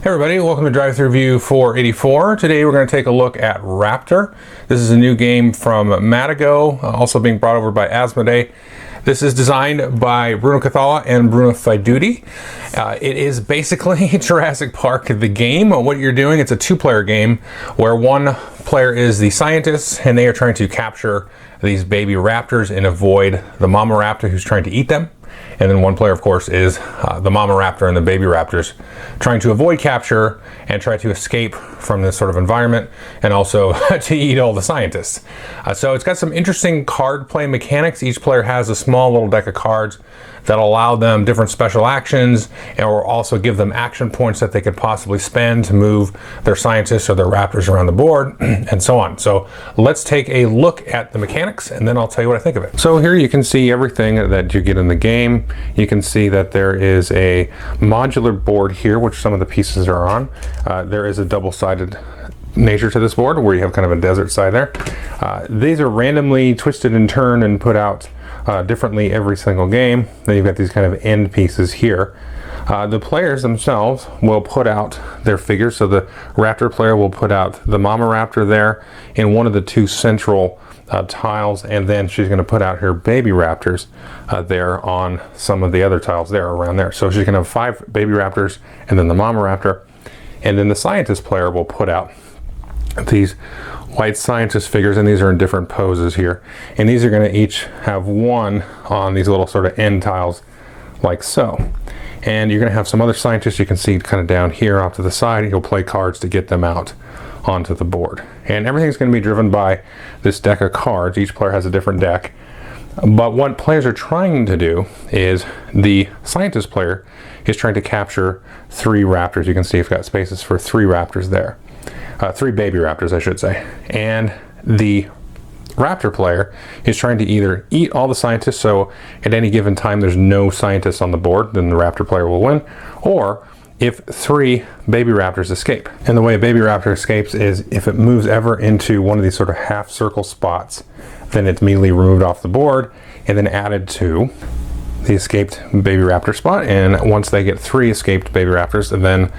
Hey everybody, welcome to Drive Thru Review 484. Today we're going to take a look at Raptor. This is a new game from Matago, also being brought over by Asmodee. This is designed by Bruno Cathala and Bruno Faiduti. It is basically Jurassic Park the game. What you're doing, it's a two-player game where one player is the scientist and they are trying to capture these baby raptors and avoid the mama raptor who's trying to eat them. And then one player, of course, is the mama raptor and the baby raptors trying to avoid capture and try to escape from this sort of environment and also to eat all the scientists. So it's got some interesting card play mechanics. Each player has a small little deck of cards that allow them different special actions and will also give them action points that they could possibly spend to move their scientists or their raptors around the board and so on. So let's take a look at the mechanics and then I'll tell you what I think of it. So here you can see everything that you get in the game. You can see that there is a modular board here, which some of the pieces are on. There is a double-sided nature to this board where you have kind of a desert side there. These are randomly twisted and turned and put out differently every single game. Then you've got these kind of end pieces here. The players themselves will put out their figures. So the Raptor player will put out the mama raptor there in one of the two central tiles, and then she's going to put out her baby raptors there on some of the other tiles there around there. So she's going to have 5 baby raptors and then the mama raptor, and then the scientist player will put out these white scientist figures, and these are in different poses here, and these are going to each have one on these little sort of end tiles like so. And you're going to have some other scientists you can see kind of down here off to the side. You'll play cards to get them out onto the board, and everything's going to be driven by this deck of cards. Each player has a different deck, but what players are trying to do is the scientist player is trying to capture 3 raptors. You can see you've got spaces for 3 raptors there. 3 baby raptors, I should say. And the Raptor player is trying to either eat all the scientists, so at any given time there's no scientists on the board, then the Raptor player will win, or if 3 baby raptors escape. And the way a baby raptor escapes is if it moves ever into one of these sort of half circle spots, then it's immediately removed off the board and then added to the escaped baby raptor spot. And once they get 3 escaped baby raptors, then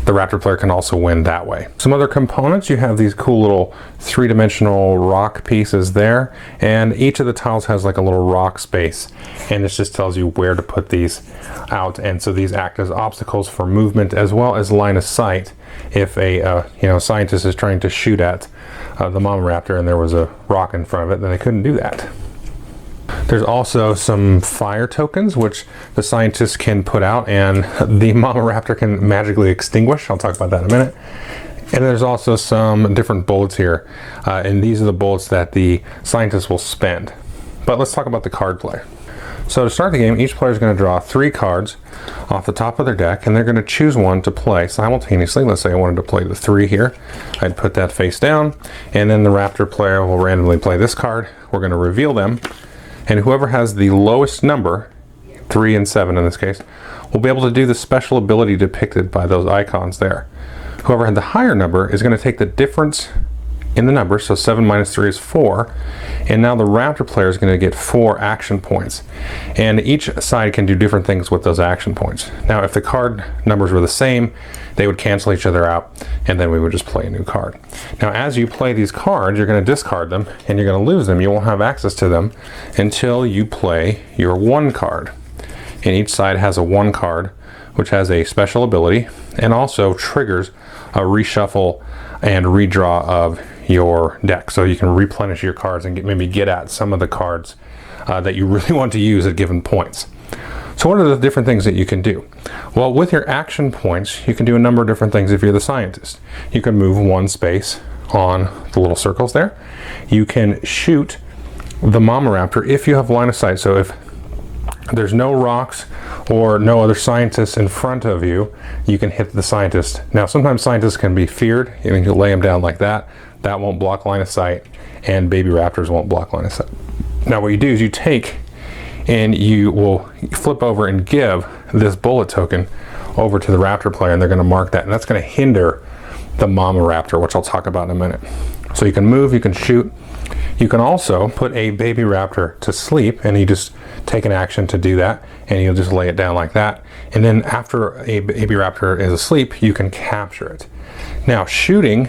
the Raptor player can also win that way. Some other components, you have these cool little 3-dimensional rock pieces there, and each of the tiles has like a little rock space, and this just tells you where to put these out. And so these act as obstacles for movement as well as line of sight if a scientist is trying to shoot at the mama raptor and there was a rock in front of it, then they couldn't do that. There's also some fire tokens which the scientists can put out and the mama raptor can magically extinguish. I'll talk about that in a minute. And there's also some different bullets here, and these are the bullets that the scientists will spend. But let's talk about the card play. So to start the game, each player is going to draw 3 cards off the top of their deck, and they're going to choose one to play simultaneously. Let's say I wanted to play the 3 here. I'd put that face down, and then the Raptor player will randomly play this card. We're going to reveal them, and whoever has the lowest number, 3 and 7 in this case, will be able to do the special ability depicted by those icons there. Whoever had the higher number is going to take the difference in the numbers, so 7 minus 3 is 4, and now the Raptor player is going to get 4 action points, and each side can do different things with those action points. Now if the card numbers were the same, they would cancel each other out, and then we would just play a new card. Now as you play these cards, you're going to discard them and you're going to lose them. You won't have access to them until you play your 1 card, and each side has a 1 card which has a special ability and also triggers a reshuffle and redraw of your deck, so you can replenish your cards and maybe get at some of the cards that you really want to use at given points. So what are the different things that you can do? Well, with your action points, you can do a number of different things if you're the scientist. You can move 1 space on the little circles there. You can shoot the mama raptor if you have line of sight. So if there's no rocks or no other scientists in front of you, you can hit the scientist. Now sometimes scientists can be feared, and you can lay them down like that. That won't block line of sight, and baby raptors won't block line of sight. Now what you do is you take and you will flip over and give this bullet token over to the Raptor player, and they're going to mark that, and that's going to hinder the mama raptor, which I'll talk about in a minute. So you can move, you can shoot, You can also put a baby raptor to sleep, and you just take an action to do that, and you'll just lay it down like that. And then after a baby raptor is asleep, you can capture it. Now, shooting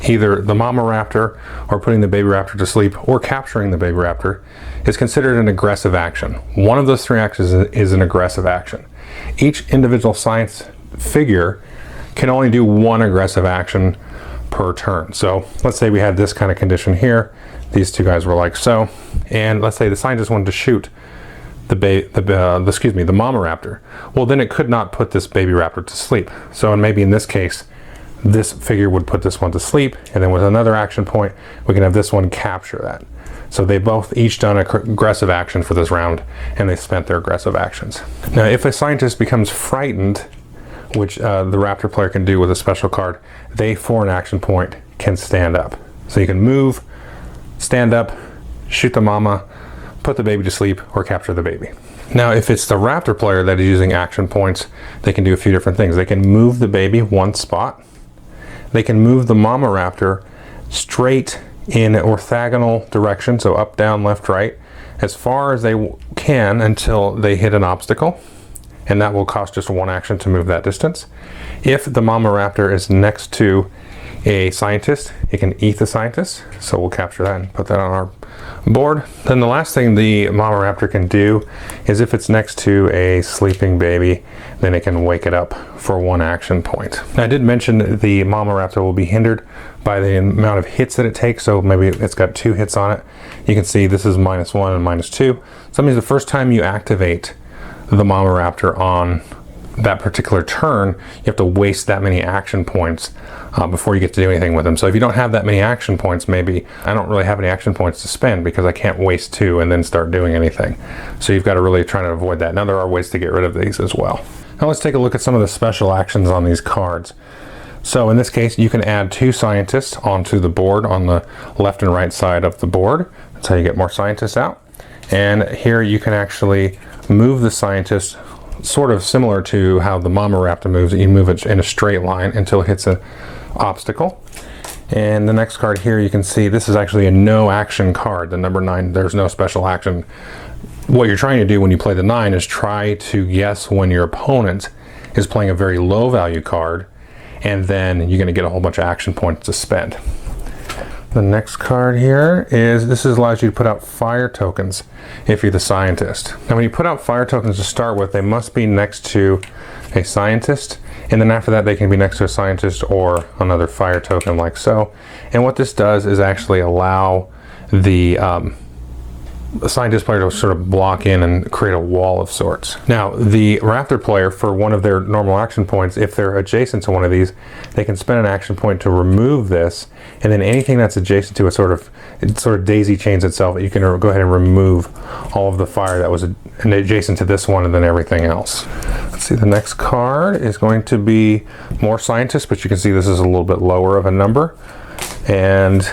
either the mama raptor or putting the baby raptor to sleep or capturing the baby raptor is considered an aggressive action. One of those three actions is an aggressive action. Each individual science figure can only do one aggressive action per turn. So let's say we had this kind of condition here. These two guys were like so, and let's say the scientist wanted to shoot the mama raptor. Well, then it could not put this baby raptor to sleep. So, and maybe in this case, this figure would put this one to sleep, and then with another action point, we can have this one capture that. So they both each done an aggressive action for this round, and they spent their aggressive actions. Now, if a scientist becomes frightened, which the raptor player can do with a special card, they, for an action point, can stand up. So you can move, stand up, shoot the mama, put the baby to sleep, or capture the baby. Now, if it's the raptor player that is using action points, they can do a few different things. They can move the baby one spot. They can move the mama raptor straight in orthogonal direction, so up, down, left, right, as far as they can until they hit an obstacle, and that will cost just one action to move that distance. If the mama raptor is next to a scientist, it can eat the scientist, so we'll capture that and put that on our board. Then the last thing the mama raptor can do is if it's next to a sleeping baby, then it can wake it up for one action point. Now, I did mention the mama raptor will be hindered by the amount of hits that it takes, so maybe it's got 2 hits on it. You can see this is -1 and -2. So that means the first time you activate the mama raptor on that particular turn, you have to waste that many action points before you get to do anything with them. So if you don't have that many action points, maybe I don't really have any action points to spend because I can't waste 2 and then start doing anything. So you've got to really try to avoid that. Now, there are ways to get rid of these as well. Now let's take a look at some of the special actions on these cards. So in this case, you can add 2 scientists onto the board on the left and right side of the board. That's how you get more scientists out. And here you can actually move the scientist sort of similar to how the mama raptor moves. You move it in a straight line until it hits an obstacle. And the next card here, you can see this is actually a no action card. The number 9, there's no special action. What you're trying to do when you play the 9 is try to guess when your opponent is playing a very low value card, and then you're going to get a whole bunch of action points to spend. The next card here is, this allows you to put out fire tokens if you're the scientist. Now, when you put out fire tokens to start with, they must be next to a scientist, and then after that they can be next to a scientist or another fire token like so. And what this does is actually allow the scientist player to sort of block in and create a wall of sorts. Now, the raptor player, for one of their normal action points, if they're adjacent to one of these, they can spend an action point to remove this, and then anything that's adjacent to it sort of daisy chains itself. You can go ahead and remove all of the fire that was adjacent to this one and then everything else. Let's see, the next card is going to be more scientists, but you can see this is a little bit lower of a number, and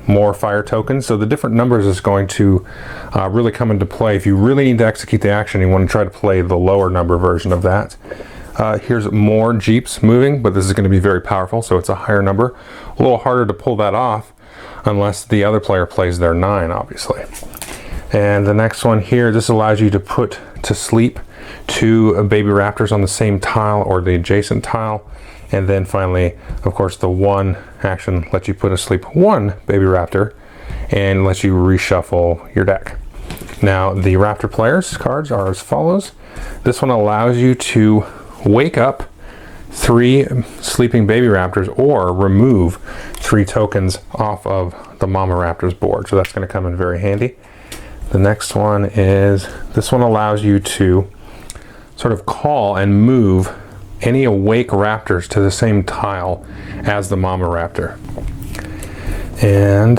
more fire tokens. So the different numbers is going to really come into play. If you really need to execute the action, you want to try to play the lower number version of that. Here's more jeeps moving, but this is going to be very powerful, so it's a higher number. A little harder to pull that off unless the other player plays their 9, obviously. And the next one here, this allows you to put to sleep 2 baby raptors on the same tile or the adjacent tile. And then finally, of course, the 1 action lets you put to sleep 1 baby raptor and lets you reshuffle your deck. Now, the raptor players cards are as follows. This one allows you to wake up 3 sleeping baby raptors or remove 3 tokens off of the mama raptor's board. So that's going to come in very handy. The next one is, this one allows you to sort of call and move any awake raptors to the same tile as the mama raptor. And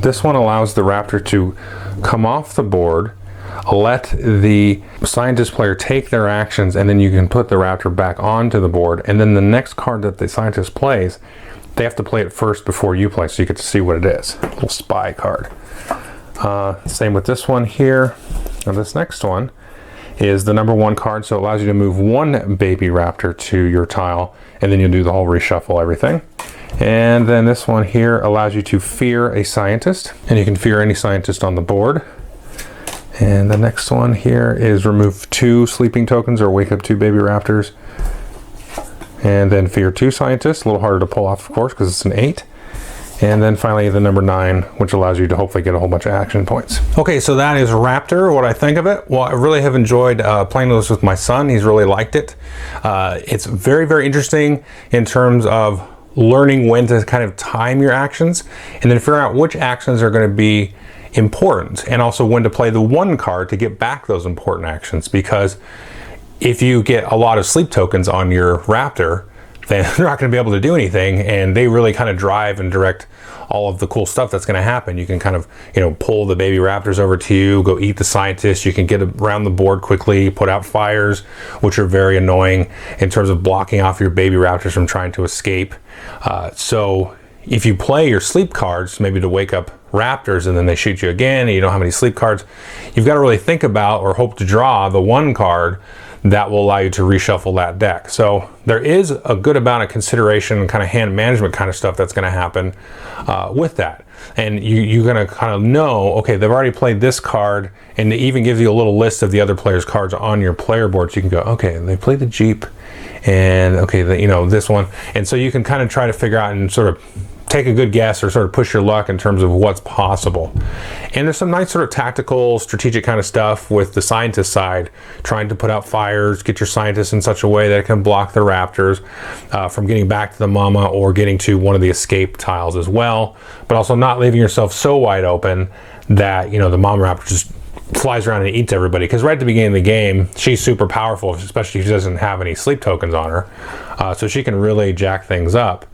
this one allows the raptor to come off the board, let the scientist player take their actions, and then you can put the raptor back onto the board. And then the next card that the scientist plays, they have to play it first before you play, so you get to see what it is. A little spy card. Same with this one here. And this next one is the number 1 card, so it allows you to move 1 baby raptor to your tile, and then you'll do the whole reshuffle everything. And then this one here allows you to fear a scientist, and you can fear any scientist on the board. And the next one here is remove 2 sleeping tokens or wake up 2 baby raptors. And then fear 2 scientists, a little harder to pull off, of course, because it's an 8. And then finally the number 9, which allows you to hopefully get a whole bunch of action points. Okay, so that is Raptor. What I think of it? Well, I really have enjoyed playing this with my son. He's really liked it. It's very, very interesting in terms of learning when to kind of time your actions and then figuring out which actions are going to be important, and also when to play the 1 card to get back those important actions. Because if you get a lot of sleep tokens on your Raptor, then they're not going to be able to do anything, and they really kind of drive and direct all of the cool stuff that's going to happen. You can kind of, you know, pull the baby raptors over to you, go eat the scientists. You can get around the board quickly, put out fires, which are very annoying in terms of blocking off your baby raptors from trying to escape. So if you play your sleep cards, maybe to wake up raptors, and then they shoot you again, and you don't have any sleep cards, you've got to really think about or hope to draw the 1 card that will allow you to reshuffle that deck. So there is a good amount of consideration and kind of hand management kind of stuff that's going to happen with that. And you're going to kind of know, okay, they've already played this card, and it even gives you a little list of the other players' cards on your player board. So you can go, okay, they played the Jeep, and okay, you know, this one. And so you can kind of try to figure out and sort of take a good guess or sort of push your luck in terms of what's possible. And there's some nice sort of tactical, strategic kind of stuff with the scientist side, trying to put out fires, get your scientists in such a way that it can block the raptors from getting back to the mama or getting to one of the escape tiles as well, but also not leaving yourself so wide open that, you know, the mama raptor just flies around and eats everybody. Because right at the beginning of the game, she's super powerful, especially if she doesn't have any sleep tokens on her, so she can really jack things up.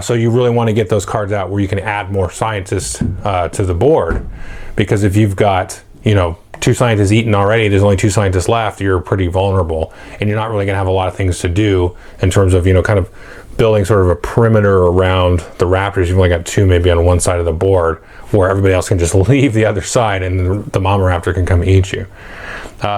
So you really want to get those cards out where you can add more scientists to the board, because if you've got, you know, 2 scientists eaten already, there's only 2 scientists left, you're pretty vulnerable, and you're not really going to have a lot of things to do in terms of, you know, kind of building sort of a perimeter around the raptors. You've only got 2 maybe on one side of the board, where everybody else can just leave the other side and the mama raptor can come eat you.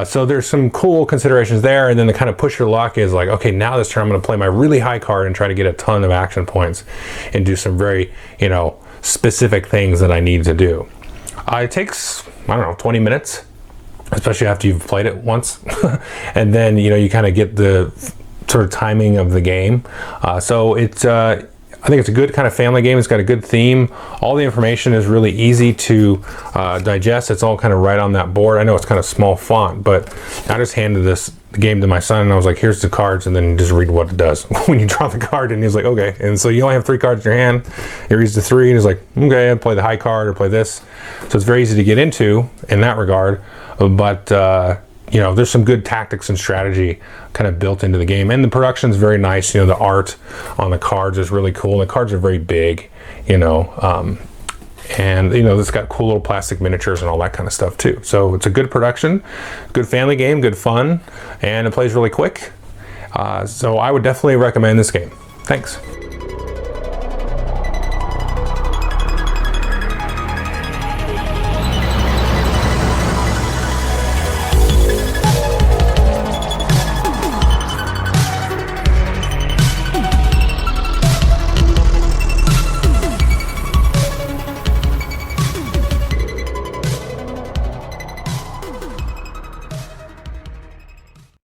So there's some cool considerations there. And then the kind of push your luck is like, okay, now this turn I'm going to play my really high card and try to get a ton of action points and do some very, you know, specific things that I need to do. It takes, I don't know, 20 minutes, especially after you've played it once. And then, you know, you kind of get the sort of timing of the game. So it's, I think it's a good kind of family game. It's got a good theme. All the information is really easy to digest. It's all kind of right on that board. I know it's kind of small font, but I just handed the game to my son, and I was like, here's the cards, and then you just read what it does when you draw the card. And he's like, okay. And so you only have 3 cards in your hand. He reads the 3 and he's like, okay, I'll play the high card or play this. So it's very easy to get into in that regard. But you know, there's some good tactics and strategy kind of built into the game, and the production's very nice. You know, the art on the cards is really cool. The cards are very big, you know, and you know, it's got cool little plastic miniatures and all that kind of stuff too. So it's a good production, good family game, good fun, and it plays really quick. So I would definitely recommend this game. Thanks.